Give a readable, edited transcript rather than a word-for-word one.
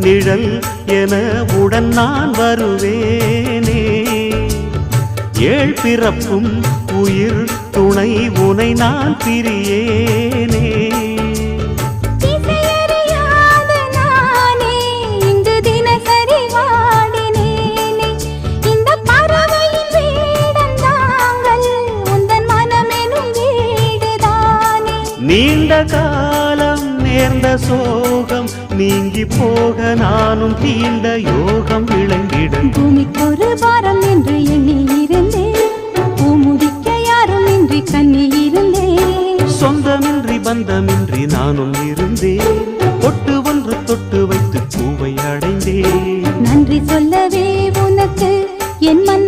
நிழல் என உடன் நான் வருவேனே. ஏழ் பிறப்பும் உயிர் துணை உனை நான் பிரியேனே. நீண்ட காலம் நேர்ந்த சோகம் நீங்கி போக நானும் தீண்ட யோகம் விளங்கிட. பூமிக்கொரு பாரம் என்று எண்ணி இருந்தேன், பூமுடிக்க யாரும் இன்றி கண்ணி இருந்தேன். சொந்தமின்றி பந்தமின்றி நானும் இருந்தேன், பொட்டு ஒன்று தொட்டு வைத்து பூவை அடைந்தேன். நன்றி சொல்லவே உனக்கு என் மன